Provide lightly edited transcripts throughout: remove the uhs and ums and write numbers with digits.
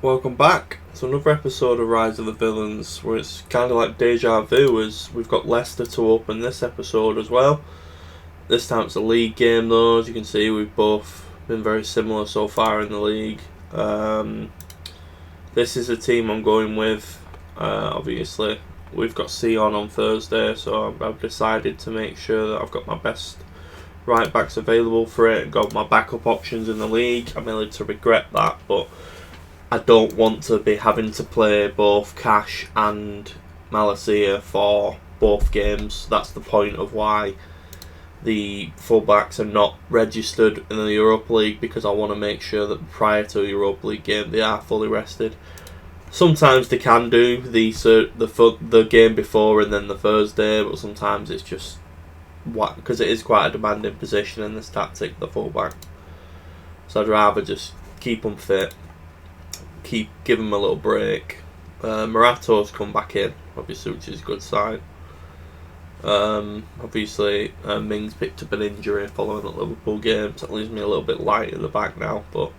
Welcome back to another episode of Rise of the Villains, where it's kind of like deja vu, as we've got Leicester to open this episode as well. This time it's a league game though. As you can see, we've both been very similar so far in the league. This is a team I'm going with. Obviously, we've got Sion on Thursday, so I've decided to make sure that I've got my best right backs available for it and got my backup options in the league. I'm willing to regret that, but I don't want to be having to play both Cash and Malacia for both games. That's the point of why the fullbacks are not registered in the Europa League, because I want to make sure that prior to a Europa League game they are fully rested. Sometimes they can do the game before and then the Thursday, but sometimes it's just because it is quite a demanding position in this tactic, the fullback. So I'd rather just keep them fit. Give him a little break. Morato's come back in, obviously, which is a good sign. Obviously, Mings picked up an injury following the Liverpool game, so that leaves me a little bit light at the back now, but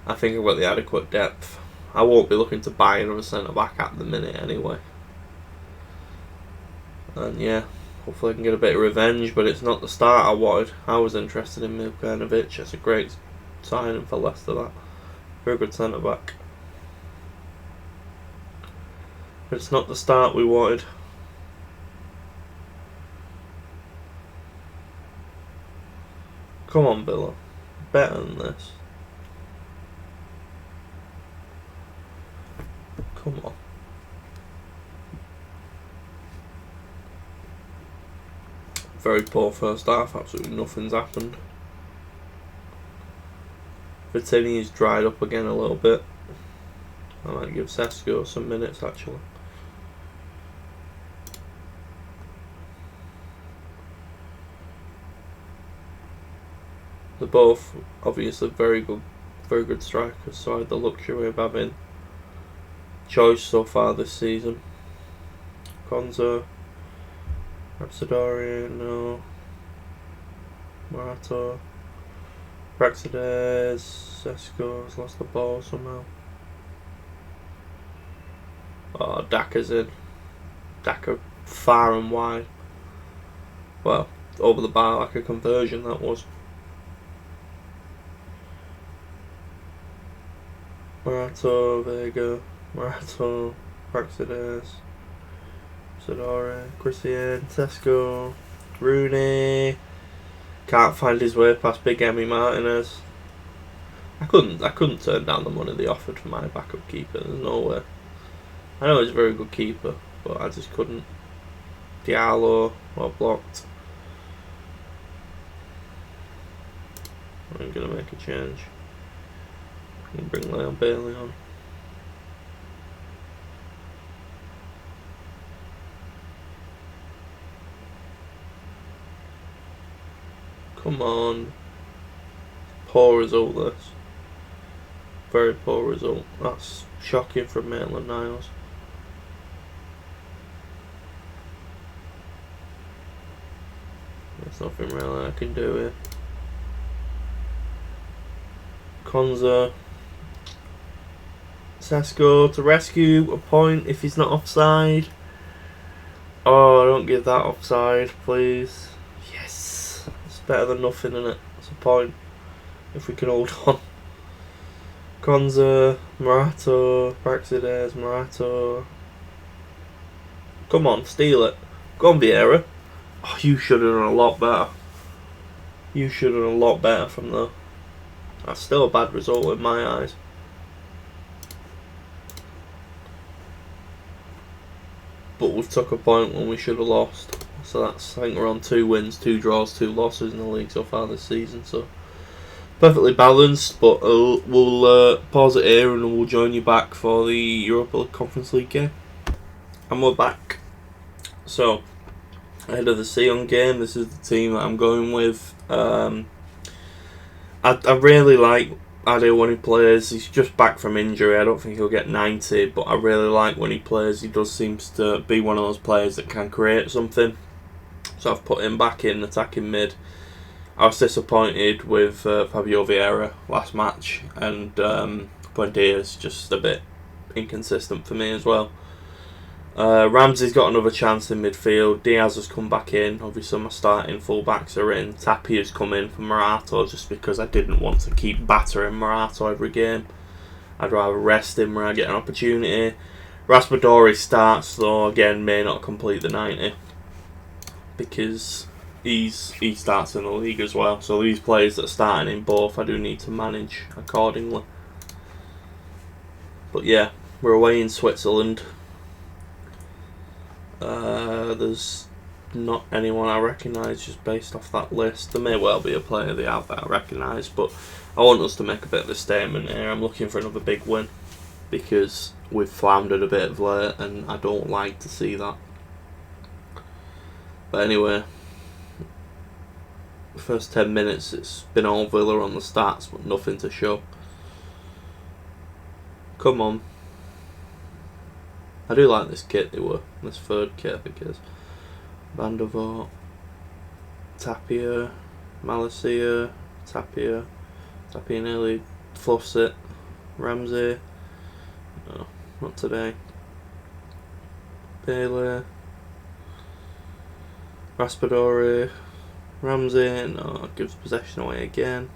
I think I've got the adequate depth. I won't be looking to buy another centre-back at the minute anyway. And yeah, hopefully I can get a bit of revenge, but it's not the start I wanted. I was interested in Milkanovic. It's a great signing for Leicester, that. Very good centre back. But it's not the start we wanted. Come on, Villa. Better than this. Come on. Very poor first half. Absolutely nothing's happened. Vertini's dried up again a little bit. I might give Sesko some minutes actually. They're both obviously very good strikers, so I had the luxury of having choice so far this season. Konza, Rapsidorian, no. Marato. Praxedes, Sesko has lost the ball somehow. Oh, Daka's in. Daka far and wide. Well, over the bar like a conversion that was. Marato, Vega, Marato, Praxedes, Sidore, Christian, Sesko, Rooney. Can't find his way past Big Emmy Martinez. I couldn't turn down the money they offered for my backup keeper. There's no way. I know he's a very good keeper, but I just couldn't. Diallo, well blocked. I'm gonna make a change. I'm gonna bring Leon Bailey on. Come on. Poor result, this. Very poor result. That's shocking from Maitland Niles. There's nothing really I can do here. Konza. Sesko to rescue a point if he's not offside. Oh, don't give that offside, please. Yes. It's better than nothing, isn't it? It's a point. If we can hold on. Konza, Marato, Praxedes, Marato. Come on, steal it. Go on, Vieira. Oh, you should have done a lot better. You should have done a lot better from there. That's still a bad result in my eyes. But we've took a point when we should have lost. So that's, I think we're on 2 wins, 2 draws, 2 losses in the league so far this season. So perfectly balanced, but we'll pause it here and we'll join you back for the Europa Conference League game. And we're back. So, ahead of the Sion game, this is the team that I'm going with. I really like Addons when he plays. He's just back from injury. I don't think he'll get 90, but I really like when he plays. He does seem to be one of those players that can create something. So I've put him back in attacking mid. I was disappointed with Fabio Vieira last match, and Buendia's just a bit inconsistent for me as well. Ramsey's got another chance in midfield. Diaz has come back in. Obviously my starting full-backs are in. Tapia's come in for Morato just because I didn't want to keep battering Morato every game. I'd rather rest him where I get an opportunity. Raspadori starts though, again may not complete the 90 because he starts in the league as well. So these players that are starting in both I do need to manage accordingly. But yeah, we're away in Switzerland. There's not anyone I recognise just based off that list. There may well be a player they have that I recognise, but I want us to make a bit of a statement here. I'm looking for another big win because we've floundered a bit of late and I don't like to see that. But anyway, the first 10 minutes it's been all Villa on the stats but nothing to show. Come on. I do like this kit they were. This third kit I think it is. Van der Vaart, Tapia, Malacia, Tapia nearly fluffs it. Ramsey, no, not today. Bailey, Raspadori, Ramsey, no, gives possession away again.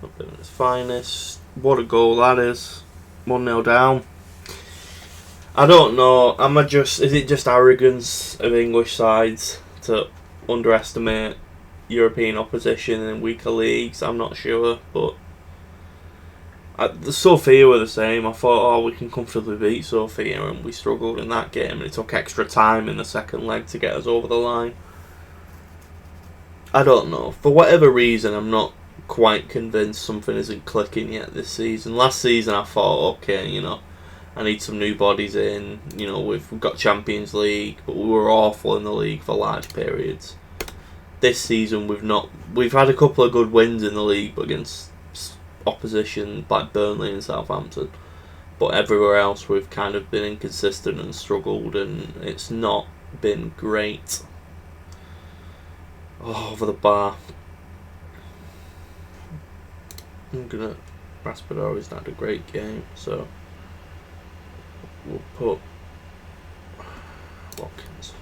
Not been at its finest. What a goal that is. 1-0 down. I don't know. Is it just arrogance of English sides to underestimate European opposition in weaker leagues? I'm not sure, but the Sofia were the same. I thought, we can comfortably beat Sofia, and we struggled in that game, and it took extra time in the second leg to get us over the line. I don't know. For whatever reason, I'm not quite convinced something isn't clicking yet this season. Last season, I thought, okay, I need some new bodies in. We've got Champions League, but we were awful in the league for large periods. This season we've had a couple of good wins in the league, but against opposition like Burnley and Southampton. But everywhere else we've kind of been inconsistent and struggled, and it's not been great. Over the bar. Raspadori's not a great game, so we'll put Watkins.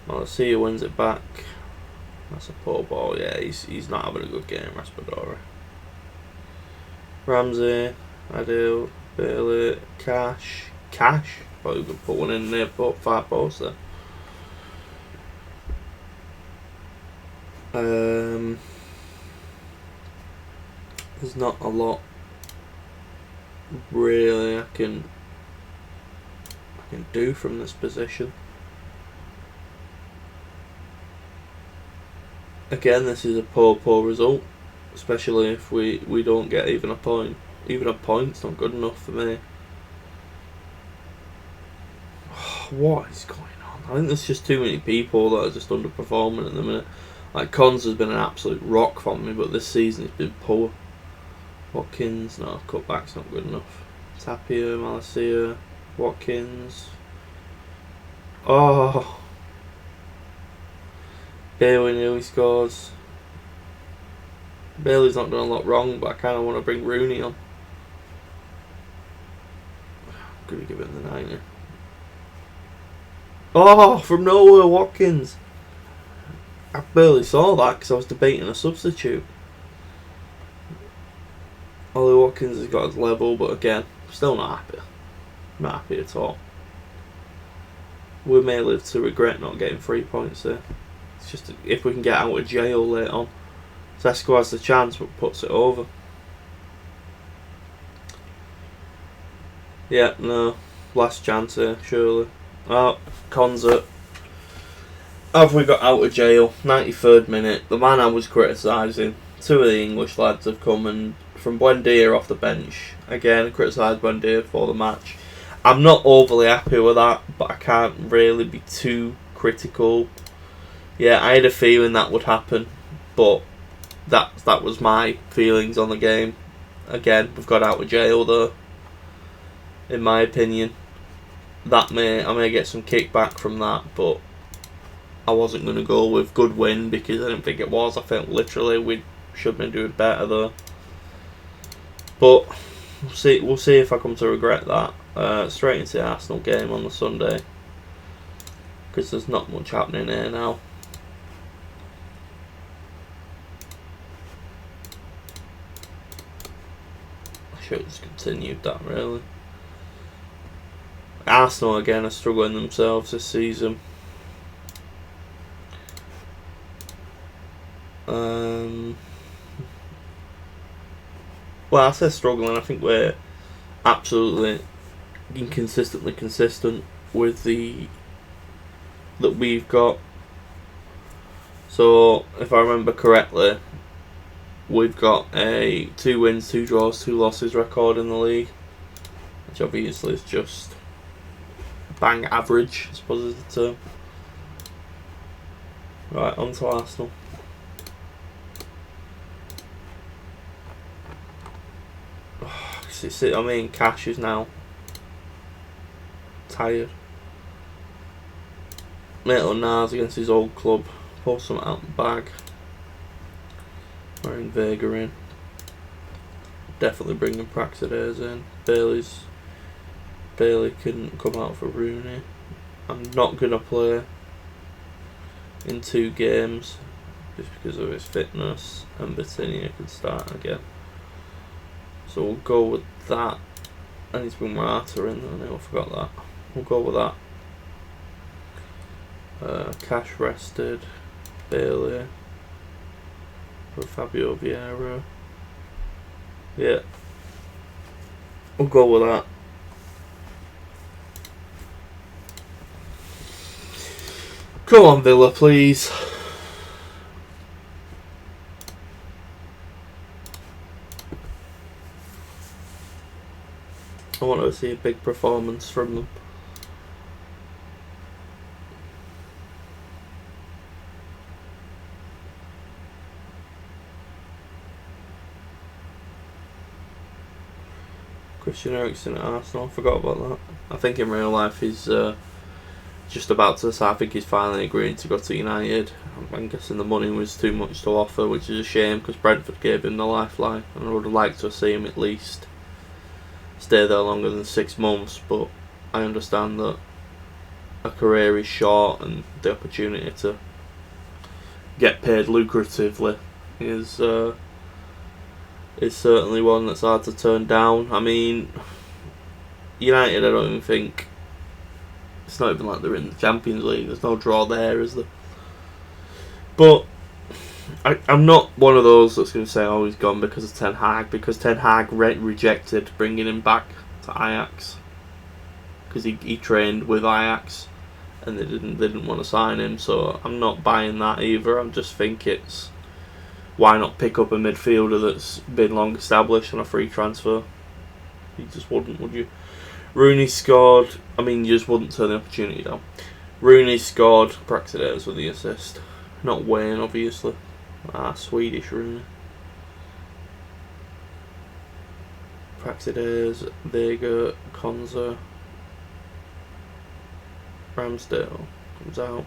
Malacia wins it back. That's a poor ball. Yeah, he's not having a good game, Raspadori. Ramsey, Adil, Bailey, Cash. Thought you could put one in there, put 5 balls there. There's not a lot really I can do from this position. Again, this is a poor result, especially if we don't get even a point. Even a point's not good enough for me. What is going on? I think there's just too many people that are just underperforming at the minute. Like Cons has been an absolute rock for me, but this season it's been poor. Watkins, no, cutback's not good enough. Tapia, Malacia, Watkins. Oh, Bailey nearly scores. Bailey's not done a lot wrong, but I kind of want to bring Rooney on. I'm going to give it the 90. Oh, from nowhere, Watkins. I barely saw that because I was debating a substitute. Although Watkins has got his level, but again, still not happy. Not happy at all. We may live to regret not getting 3 points there. It's just if we can get out of jail later on. Sesko has the chance but puts it over. Yeah, no. Last chance here, surely. Oh, Konza. Have we got out of jail? 93rd minute. The man I was criticising. 2 of the English lads have come and from Buendia off the bench. Again, criticised Buendia for the match. I'm not overly happy with that, but I can't really be too critical. Yeah, I had a feeling that would happen, but that was my feelings on the game. Again, we've got out of jail though. In my opinion, I may get some kickback from that, but I wasn't going to go with good win because I didn't think it was. I think literally we should have been doing better though. But we'll see if I come to regret that. Straight into the Arsenal game on the Sunday, because there's not much happening here now. I should have just continued that, really. Arsenal again are struggling themselves this season. Well, I say struggling. I think we're absolutely inconsistently consistent with that we've got. So, if I remember correctly, we've got a 2 wins, 2 draws, 2 losses record in the league, which obviously is just bang average, I suppose is the term. Right, on to Arsenal. I mean, Cash is now tired. Maitland-Niles against his old club. Pull something out the bag. Wearing Vega in. Definitely bringing Praxedes in. Bailey couldn't come out for Rooney. I'm not going to play in 2 games just because of his fitness, and Batinia could start again. So we'll go with that. I need to bring Morata in, I forgot that. We'll go with that. Cash rested. Bailey. For Fabio Vieira. Yeah. We'll go with that. Come on, Villa, please. I want to see a big performance from them. Christian Eriksen at Arsenal, I forgot about that. I think in real life he's just about to, so I think he's finally agreeing to go to United. I'm guessing the money was too much to offer, which is a shame because Brentford gave him the lifeline, and I would have liked to see him at least stay there longer than 6 months, but I understand that a career is short and the opportunity to get paid lucratively is certainly one that's hard to turn down. I mean, United, I don't even think, it's not even like they're in the Champions League, there's no draw there, is there? But I'm not one of those that's going to say, oh, he's gone because of Ten Hag, because Ten Hag rejected bringing him back to Ajax because he trained with Ajax and they didn't want to sign him. So I'm not buying that either. I just think it's, why not pick up a midfielder that's been long established on a free transfer? You just wouldn't, would you? Rooney scored. I mean, you just wouldn't turn the opportunity down. Rooney scored. Praxedes with the assist. Not Wayne, obviously. Swedish Rooney. Praxedes, Vega, Konza, Ramsdale comes out.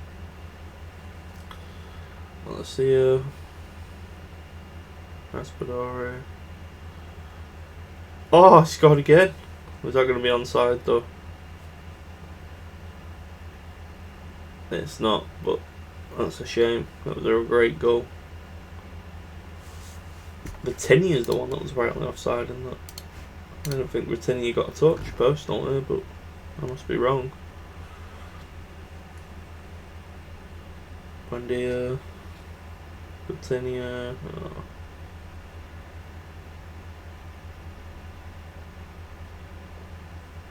Malacia, Raspadori. Oh, he scored again. Was that going to be onside though? It's not, but that's a shame. That was a great goal. Batinia is the one that was rightly offside in that. I don't think Batinia got a touch personally, but I must be wrong. Buendia, Batinia. Oh.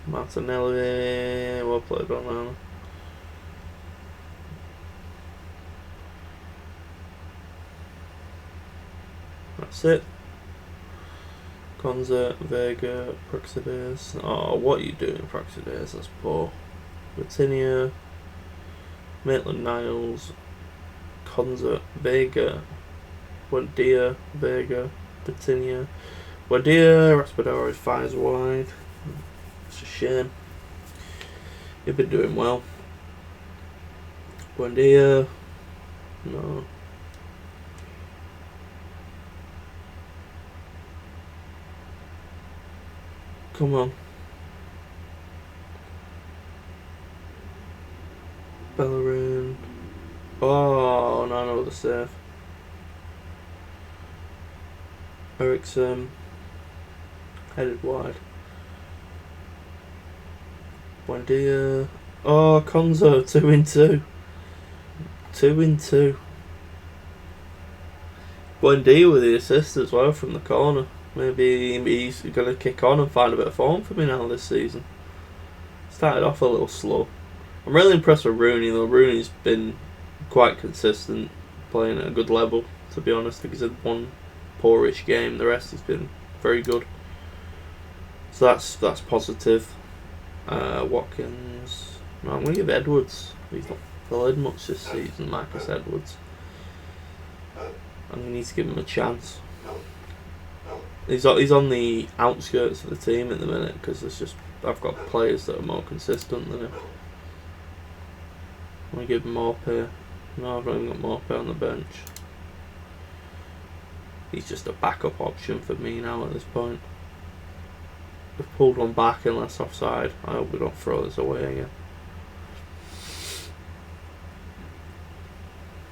Martinelli, well played on that. That's it. Konza, Vega, Praxedes. Oh, what are you doing, Praxedes? That's poor. Batinia, Maitland-Niles, Konza, Vega, Buendia, Vega, Batinia. Buendia, Raspadori fires wide. It's a shame. You've been doing well. Buendia. No. Come on. Bellerin. Oh, no, the save. Ericsson. Headed wide. Buendia. Oh, Konzo. 2 in 2. 2 in 2. Buendia with the assist as well from the corner. Maybe he's going to kick on and find a bit of form for me now this season. Started off a little slow. I'm really impressed with Rooney though. Rooney's been quite consistent, playing at a good level, to be honest. I think he's had one poorish game, the rest has been very good. So that's positive. Watkins. No, I'm going to give Edwards. He's not played much this season, Marcus Edwards. I'm going to need to give him a chance. He's on the outskirts of the team at the minute because I've got players that are more consistent than him. I'm going to give him more pay. No, I've not even got more pay on the bench. He's just a backup option for me now at this point. We've pulled one back unless offside. I hope we don't throw this away again.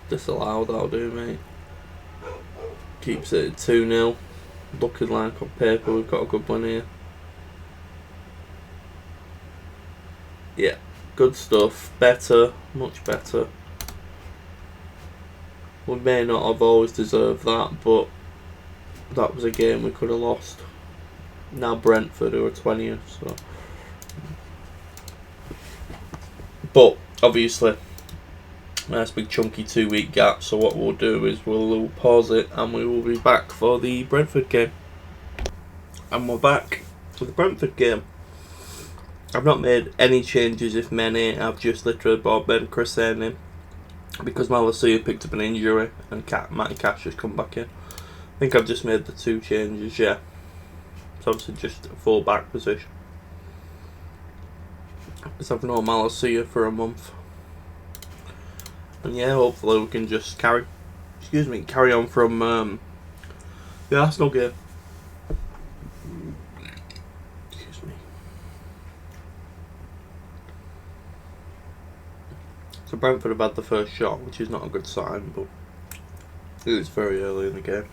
Disallowed, that'll do, mate. Keeps it at 2-0. Looking like on paper we've got a good one here. Yeah, good stuff. Better, much better. We may not have always deserved that, but that was a game we could have lost. Now Brentford who are 20th, so. But obviously, nice big chunky 2-week gap. So what we'll do is we'll pause it and we will be back for the Brentford game. And we're back for the Brentford game. I've not made any changes, if many. I've just literally brought Ben Christian in because Malacia picked up an injury and Matty Cash has come back in. I think I've just made the 2 changes, yeah. It's obviously just a full back position. Because I've known Malacia for a month. And yeah, hopefully we can just carry on from the Arsenal game. Excuse me. So Brentford have had the first shot, which is not a good sign, but it was very early in the game.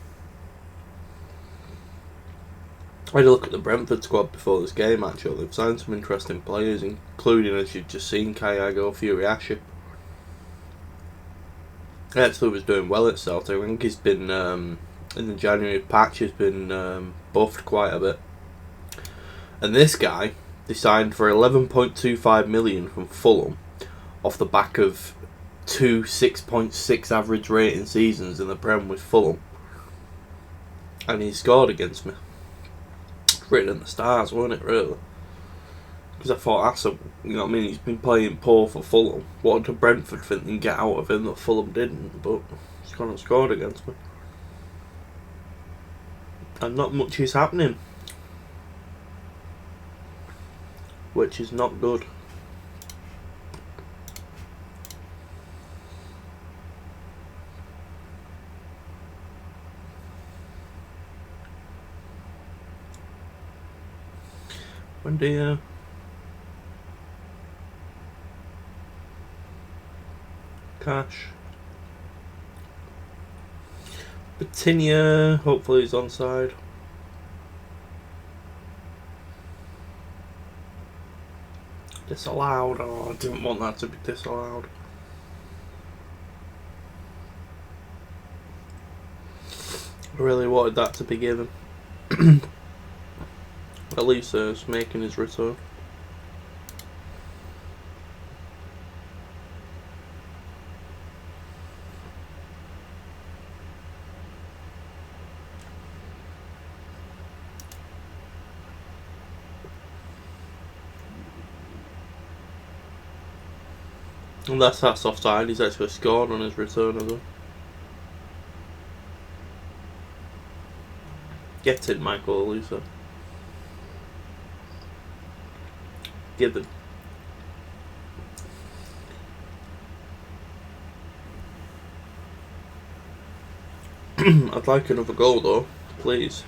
I had a look at the Brentford squad before this game actually. They've signed some interesting players, including, as you've just seen, Kyago Furiashi. He actually was doing well at Celtic. I think he's been, in the January patch, he's been buffed quite a bit. And this guy, they signed for 11.25 million from Fulham, off the back of 2 6.6 average rating seasons in the Prem with Fulham. And he scored against me. Written in the stars, wasn't it, really? Because I thought, that's a, you know what I mean, he's been playing poor for Fulham. What did Brentford think they can get out of him that Fulham didn't? But he's gone and scored against me. And not much is happening. Which is not good. Buendia. Cash. Batinia, hopefully he's onside. Disallowed. Oh, I didn't want that to be disallowed. I really wanted that to be given. At least he's making his return. Unless that's offside, he's actually scored on his return as well. Get it, Michael Elisa. Give it. I'd like another goal though, please.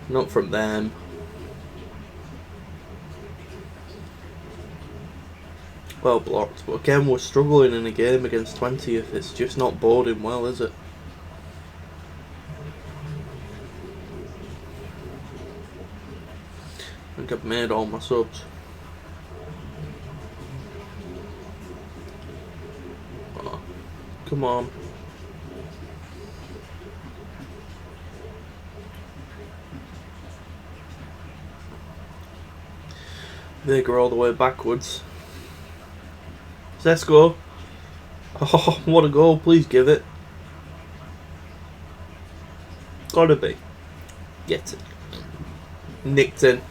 Not from them. Well blocked, but again we're struggling in a game against 20th. It's just not boding well, is it? I think I've made all my subs. Oh, come on. They go all the way backwards. Zesko. Oh, what a goal. Please give it. Gotta be. Get it. Nicked in.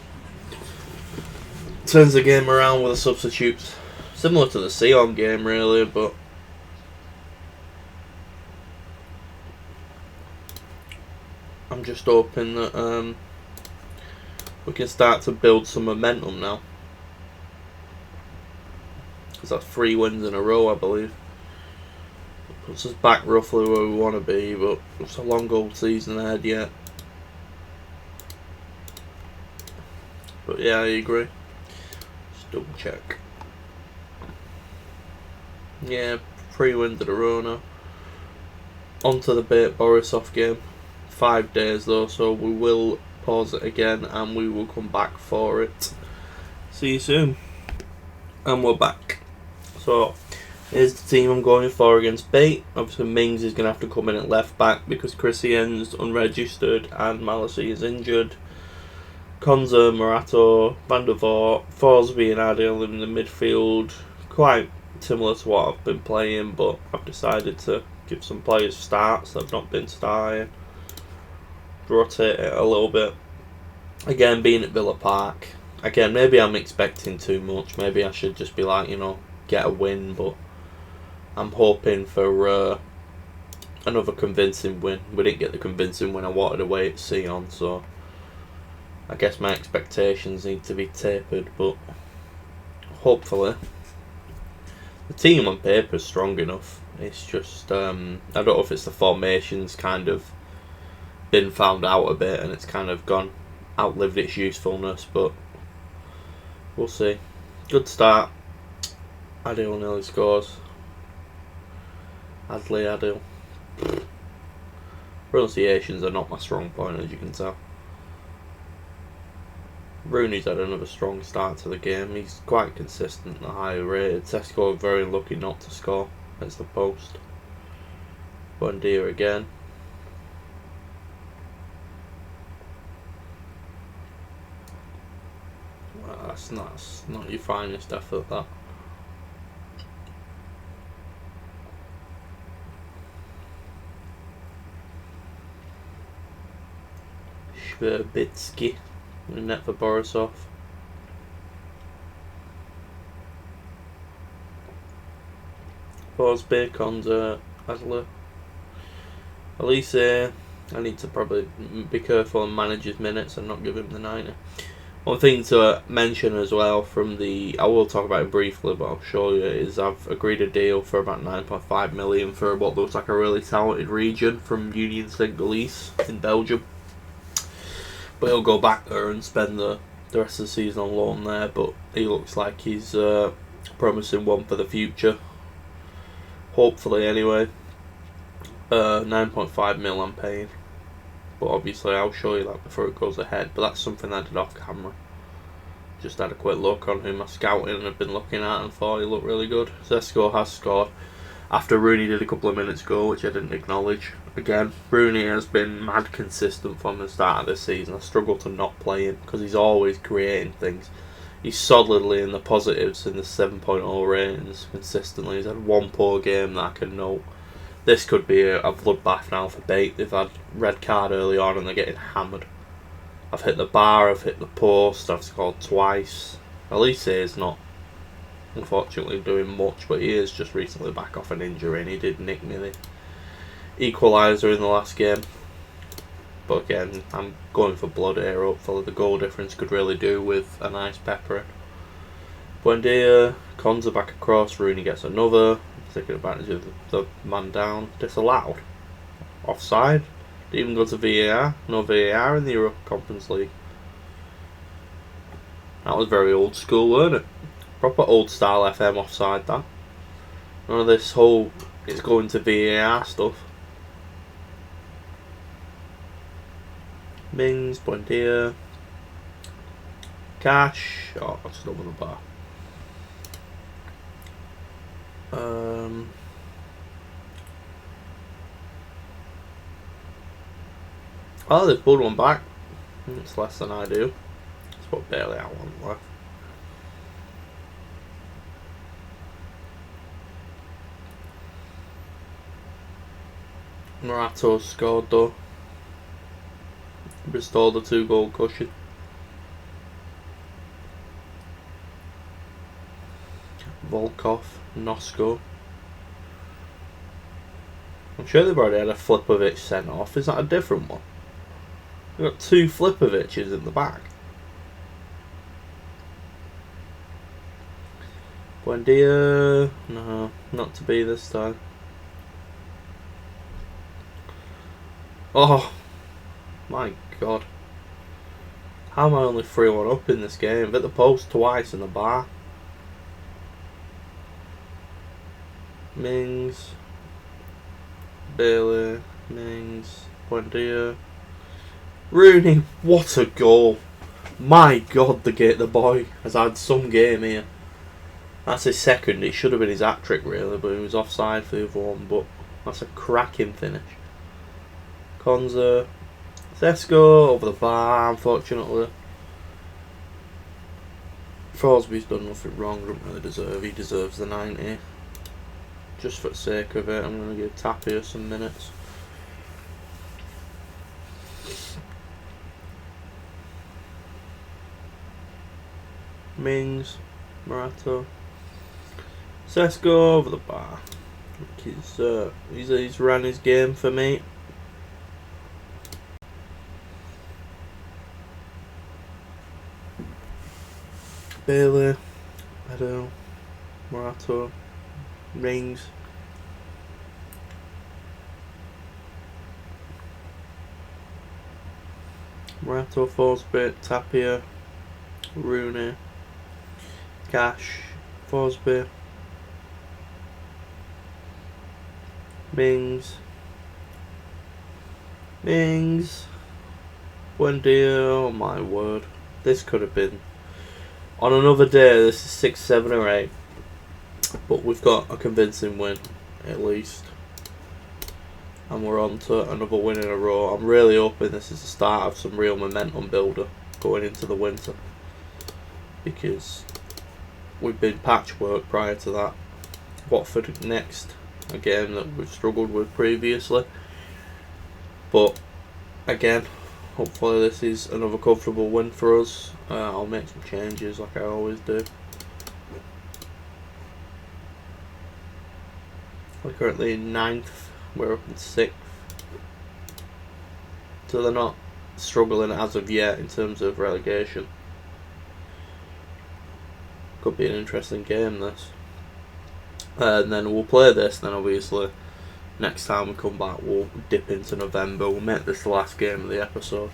Turns the game around with the substitutes. Similar to the Sion game, really, but I'm just hoping that we can start to build some momentum now. Because that's 3 wins in a row, I believe. Puts us back roughly where we want to be, but it's a long old season ahead yet. But yeah, I agree. Just double check. Yeah, 3 wins in a row now. On to the Bait Borisov game. 5 days though, so we will pause it again and we will come back for it. See you soon. And we're back. So, here's the team I'm going for against Bait. Obviously Mings is going to have to come in at left back because Christian's unregistered and Malasy is injured. Konza, Morato, Van der Voort, Forsby and Adil in the midfield. Quite similar to what I've been playing, but I've decided to give some players starts that have not been starting. Rotate it a little bit. Again, being at Villa Park. Again, maybe I'm expecting too much. Maybe I should just be like, get a win, but I'm hoping for another convincing win. We didn't get the convincing win I wanted away at Sion, so I guess my expectations need to be tapered, but hopefully the team on paper is strong enough. It's just I don't know if it's the formations kind of been found out a bit and it's kind of outlived its usefulness, but we'll see. Good start. Adil nearly scores. Adil. Pronunciations are not my strong point, as you can tell. Rooney's had another strong start to the game. He's quite consistent, the higher rated. Sesko very lucky not to score. That's the post. Buendia again. Well, that's not your finest effort, that. Shverbitsky in net for Borisov. Forsby, Konza, Adler. Elise, I need to probably be careful and manage his minutes and not give him the 90. One thing to mention as well I will talk about it briefly, but I'll show you, is I've agreed a deal for about 9.5 million for what looks like a really talented region from Union Saint-Gilles in Belgium. But he'll go back there and spend the rest of the season on loan there, but he looks like he's a promising one for the future. Hopefully, anyway. 9.5 mil I'm paying. But obviously I'll show you that before it goes ahead. But that's something I did off camera. Just had a quick look on whom I scouted and have been looking at and thought he looked really good. Zesko has scored after Rooney did a couple of minutes ago, which I didn't acknowledge. Again, Rooney has been mad consistent from the start of this season. I struggle to not play him because he's always creating things. He's solidly in the positives in the 7.0 ratings consistently. He's had one poor game that I can note. This could be a bloodbath now for Bait. They've had red card early on and they're getting hammered. I've hit the bar, I've hit the post, I've scored twice. Elise is not, unfortunately, doing much, but he is just recently back off an injury and he did nick me the equaliser in the last game. But again, I'm going for blood here. Hopefully the goal difference could really do with a nice peppering. Buendia, Konza back across, Rooney gets another. Taking advantage of the man down. Disallowed. Offside. Didn't even go to VAR. No VAR in the Europa Conference League. That was very old school, weren't it? Proper old style FM offside, that. None of this whole it's going to VAR stuff. Mings, Buendia, Cash. Oh, that's not on the bar. Oh, they've pulled one back. It's less than I do. It's what barely I want left. Morato scored though. Restored the 2-goal cushion. Volkov, Nosko. I'm sure they've already had a Flipovic sent off. Is that a different one? We've got 2 Flipovic's in the back. Buendia. No, not to be this time. Oh, my God. How am I only 3-1 up in this game? Hit the post twice in the bar. Mings. Bailey. Mings. Buendia. Rooney, what a goal. My God, the boy has had some game here. That's his second. It should have been his hat-trick really, but he was offside for the other one. But that's a cracking finish. Konza. Sesko over the bar, unfortunately. Forsby's done nothing wrong, doesn't really deserve. He deserves the 90. Just for the sake of it, I'm going to give Tapia some minutes. Mings, Morato, Sesko over the bar. He's ran his game for me. Bailey, Addons, Morato, Mings. Morato, Forsby, Tapia, Rooney, Cash, Forsby, Mings, Buendia. Oh my word, this could have been on another day. This is 6, 7 or 8, but we've got a convincing win at least, and we're on to another win in a row. I'm really hoping this is the start of some real momentum builder going into the winter, because we've been patchwork prior to that. Watford next, a game that we've struggled with previously, but again, hopefully this is another comfortable win for us. I'll make some changes like I always do. We're currently in 9th, we're up in 6th, so they're not struggling as of yet in terms of relegation. Could be an interesting game this. And then we'll play this, then obviously next time we come back we'll dip into November. We'll make this the last game of the episode.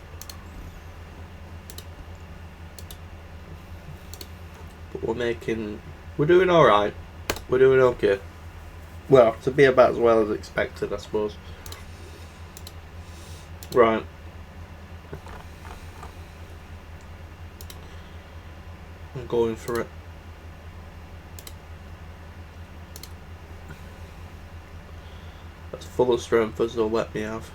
But we're doing alright. We're doing okay. Well, to be about as well as expected, I suppose. Right. I'm going for it. That's full of strength as they'll let me have.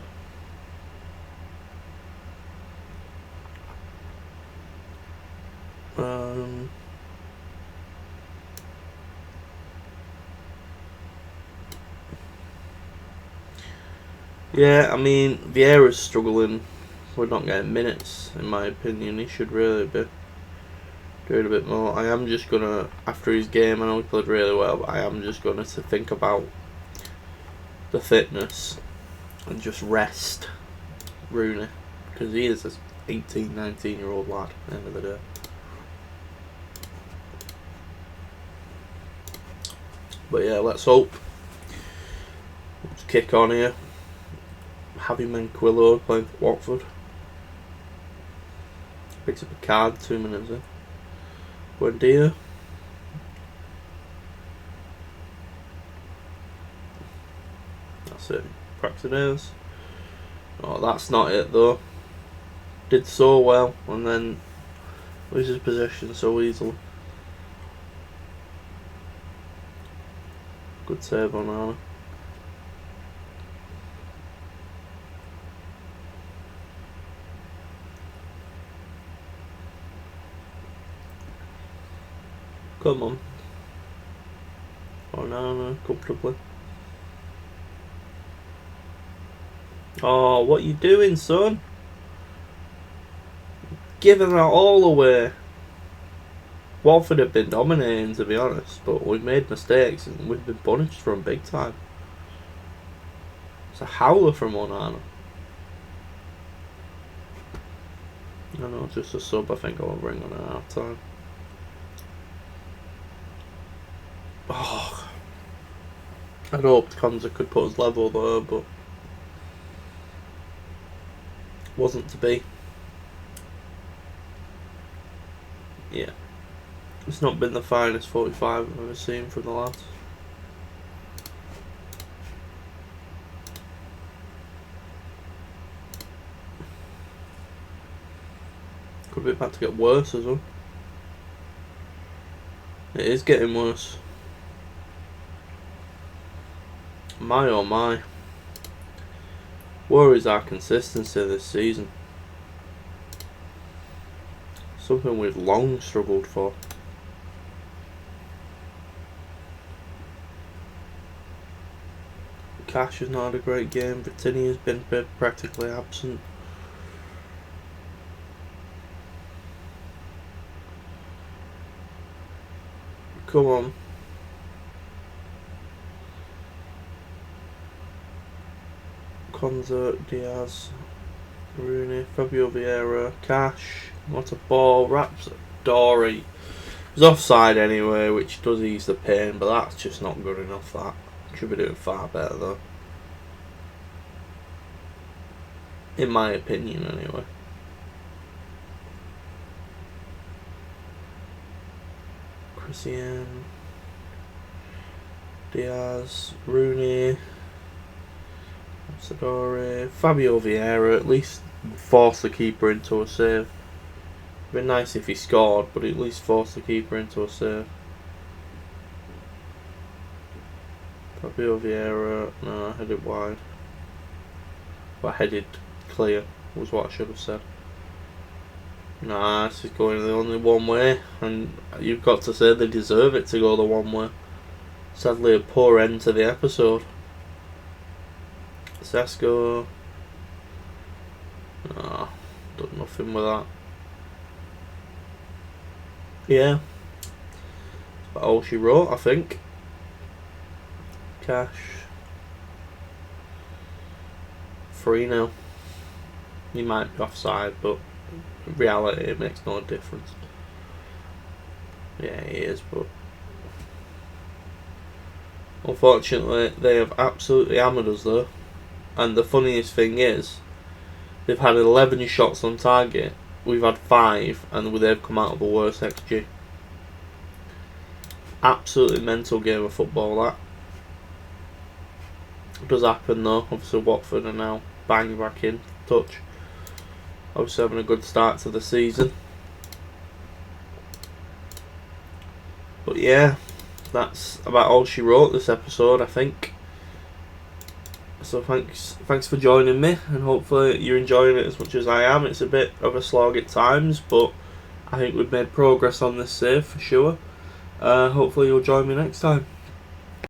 Yeah, I mean, Vieira's struggling. We're not getting minutes, in my opinion. He should really be doing a bit more. I am just gonna, after his game, I know he played really well, but I am just gonna to think about the fitness and just rest Rooney, because he is an 18, 19-year-old lad at the end of the day. But yeah, let's hope. Let's kick on here. Javi Manquillo playing for Watford. Picks up a card 2 minutes in. Buendia. That's it. Praxedes. Oh, that's not it though. Did so well and then loses possession so easily. Good save on Anna. Come on. Onana comfortably. Oh, what you doing, son? Giving that all away. Watford have been dominating, to be honest, but we've made mistakes and we've been punished from big time. It's a howler from Onana. I know, just a sub I think I'll bring on at half time. Oh, I'd hoped Konza could put us level there, but wasn't to be. Yeah, it's not been the finest 45 I've ever seen from the lads. Could be about to get worse as well. It is getting worse. My oh my. Where is our consistency this season? Something we've long struggled for. Cash has not had a great game. Vittini has been practically absent. Come on. Konza, Diaz, Rooney, Fabio Vieira, Cash, what a ball, wraps Dory. He's offside anyway, which does ease the pain, but that's just not good enough, that. Should be doing far better though. In my opinion anyway. Christian, Diaz, Rooney, Sadore, Fabio Vieira, at least force the keeper into a save. It'd be nice if he scored, but at least force the keeper into a save. Fabio Vieira, no, headed wide. But headed clear was what I should have said. Nah, this is going the only one way, and you've got to say they deserve it to go the one way. Sadly, a poor end to the episode. Sesko. Ah, done nothing with that. Yeah. That's about all she wrote, I think. Cash. 3 now. He might be offside, but in reality it makes no difference. Yeah, he is, but unfortunately they have absolutely hammered us though. And the funniest thing is, they've had 11 shots on target, we've had 5, and they've come out of the worst XG. Absolutely mental game of football, that. It does happen though. Obviously Watford are now bang back in touch. Obviously having a good start to the season. But yeah, that's about all she wrote this episode, I think. So thanks for joining me, and hopefully you're enjoying it as much as I am. It's a bit of a slog at times, but I think we've made progress on this save for sure. Hopefully you'll join me next time.